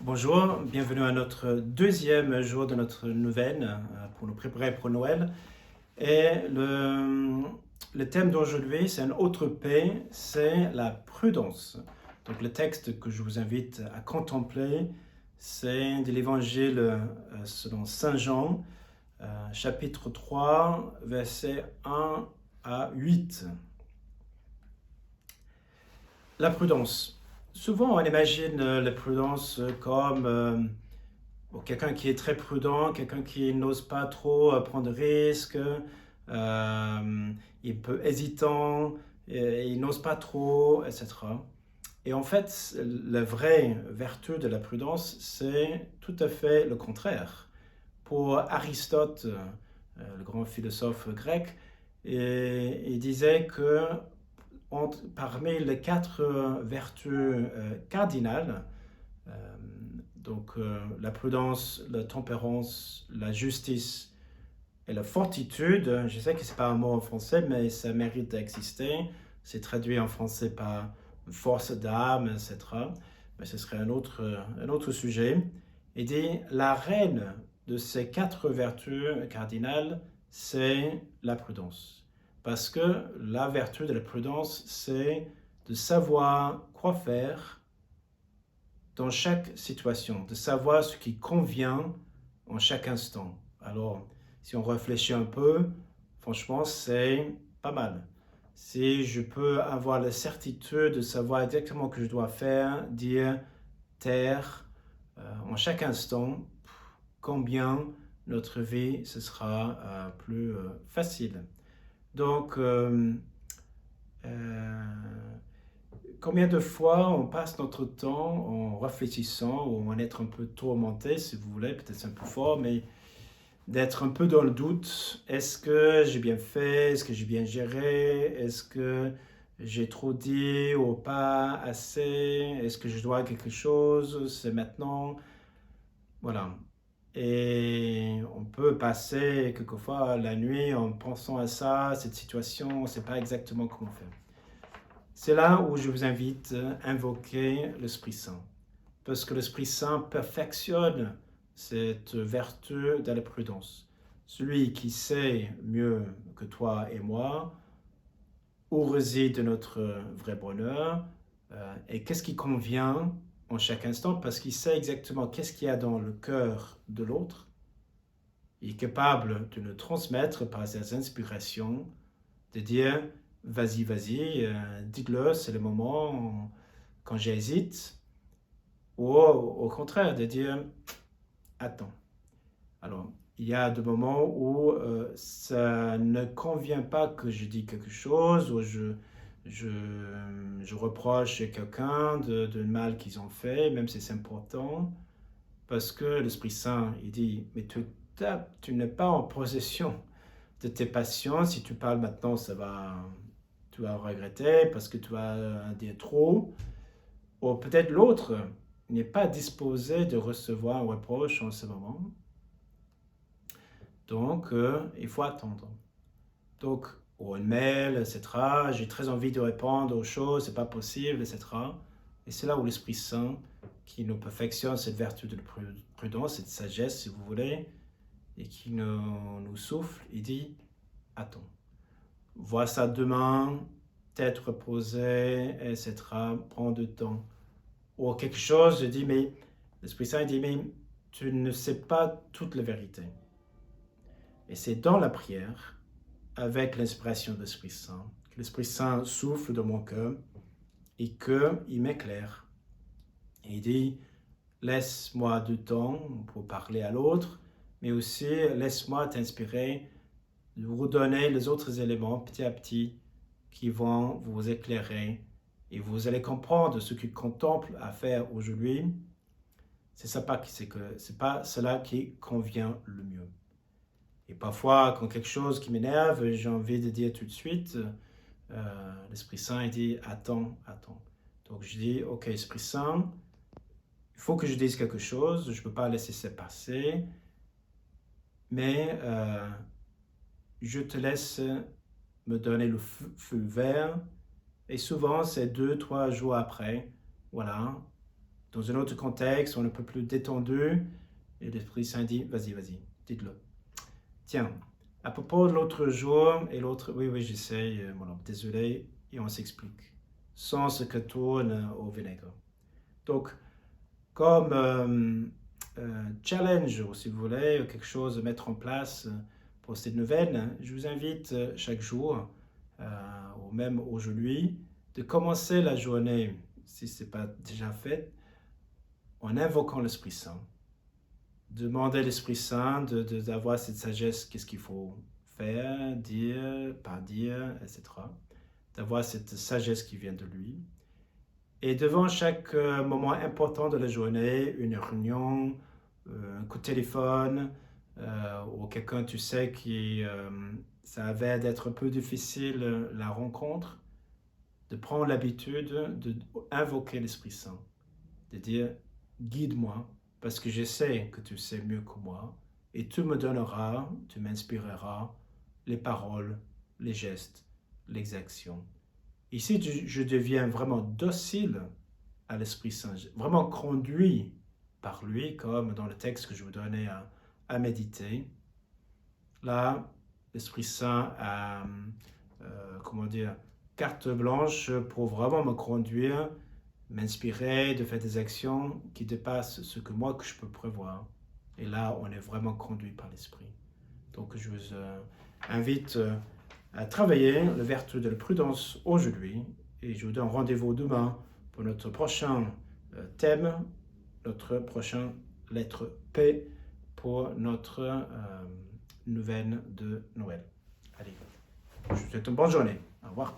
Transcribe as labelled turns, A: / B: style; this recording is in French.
A: Bonjour, bienvenue à notre deuxième jour de notre neuvaine pour nous préparer pour Noël. Et le thème d'aujourd'hui, c'est une autre paix, c'est la prudence. Donc le texte que je vous invite à contempler, c'est de l'Évangile selon Saint Jean, chapitre 3, versets 1 à 8. La prudence. Souvent, on imagine la prudence comme quelqu'un qui est très prudent, quelqu'un qui n'ose pas trop prendre de risques, il peut hésitant, il n'ose pas trop, etc. Et en fait, la vraie vertu de la prudence, c'est tout à fait le contraire. Pour Aristote, le grand philosophe grec, il disait que parmi les quatre vertus cardinales, la prudence, la tempérance, la justice et la fortitude, je sais que ce n'est pas un mot en français, mais ça mérite d'exister. C'est traduit en français par force d'âme, etc. Mais ce serait un autre sujet. Il dit, la reine de ces quatre vertus cardinales, c'est la prudence. Parce que la vertu de la prudence, c'est de savoir quoi faire dans chaque situation, de savoir ce qui convient en chaque instant. Alors, si on réfléchit un peu, franchement, c'est pas mal. Si je peux avoir la certitude de savoir exactement ce que je dois faire, dire, taire, en chaque instant, combien notre vie ce sera plus facile. Donc, combien de fois on passe notre temps en réfléchissant ou en être un peu tourmenté, si vous voulez, peut-être c'est un peu fort, mais d'être un peu dans le doute. Est-ce que j'ai bien fait? Est-ce que j'ai bien géré? Est-ce que j'ai trop dit ou pas assez? Est-ce que je dois quelque chose? C'est maintenant? Voilà. Et on peut passer quelquefois la nuit en pensant à ça, cette situation, on ne sait pas exactement comment faire. C'est là où je vous invite à invoquer l'Esprit Saint. Parce que l'Esprit Saint perfectionne cette vertu de la prudence. Celui qui sait mieux que toi et moi où réside notre vrai bonheur et qu'est-ce qui convient en chaque instant, parce qu'il sait exactement qu'est-ce qu'il y a dans le cœur de l'autre. Il est capable de nous transmettre par ses inspirations, de dire vas-y, dites-le, c'est le moment quand j'hésite, ou au contraire, de dire attends. Alors, il y a des moments où ça ne convient pas que je dise quelque chose, ou je reproche à quelqu'un de mal qu'ils ont fait, même si c'est important, parce que l'Esprit Saint, il dit, mais tu n'es pas en possession de tes passions. Si tu parles maintenant, tu vas regretter parce que tu vas dire trop. Ou peut-être l'autre n'est pas disposé de recevoir un reproche en ce moment. Donc, il faut attendre. Donc, ou un mail, etc. J'ai très envie de répondre aux choses, c'est pas possible, etc. Et c'est là où l'Esprit Saint, qui nous perfectionne cette vertu de prudence, cette sagesse, si vous voulez, et qui nous souffle, il dit, attends, vois ça demain, tête reposée, etc. Prends du temps. Ou quelque chose, je dis, mais l'Esprit Saint dit, mais tu ne sais pas toute la vérité. Et c'est dans la prière, avec l'inspiration de l'Esprit Saint, que l'Esprit Saint souffle dans mon cœur et qu'il m'éclaire. Et il dit, laisse-moi du temps pour parler à l'autre, mais aussi laisse-moi t'inspirer, de vous donner les autres éléments petit à petit qui vont vous éclairer et vous allez comprendre ce qu'il contemple à faire aujourd'hui. C'est pas cela qui convient le mieux. Et parfois, quand quelque chose qui m'énerve, j'ai envie de dire tout de suite, l'Esprit Saint il dit attends. Donc je dis ok, Esprit Saint, il faut que je dise quelque chose, je ne peux pas laisser ça passer, mais je te laisse me donner le feu vert. Et souvent, c'est 2, 3 jours après, voilà, dans un autre contexte, on est un peu plus détendu, et l'Esprit Saint dit, vas-y, dites-le. Tiens, à propos de l'autre jour, et l'autre, oui, j'essaye, désolé, et on s'explique, sans se que tourne au vinaigre. Donc, comme challenge, si vous voulez, quelque chose à mettre en place pour cette nouvelle, je vous invite chaque jour, ou même aujourd'hui, de commencer la journée, si ce n'est pas déjà fait, en invoquant l'Esprit Saint. Demander à l'Esprit Saint d'avoir cette sagesse, qu'est-ce qu'il faut faire, dire, pas dire, etc. D'avoir cette sagesse qui vient de lui. Et devant chaque moment important de la journée, une réunion, un coup de téléphone, ou quelqu'un, tu sais, qui ça avait d'être un peu difficile, la rencontre, de prendre l'habitude d'invoquer l'Esprit Saint, de dire « guide-moi » parce que je sais que tu sais mieux que moi et tu me donneras, tu m'inspireras les paroles, les gestes, les actions. Ici, je deviens vraiment docile à l'Esprit Saint, vraiment conduit par lui, comme dans le texte que je vous donnais à méditer. Là, l'Esprit Saint a, carte blanche pour vraiment me conduire, m'inspirer, de faire des actions qui dépassent ce que moi que je peux prévoir. Et là, on est vraiment conduit par l'Esprit. Donc, je vous invite à travailler la vertu de la prudence aujourd'hui. Et je vous donne rendez-vous demain pour notre prochain thème, notre prochaine lettre P pour notre nouvelle de Noël. Allez, je vous souhaite une bonne journée. Au revoir.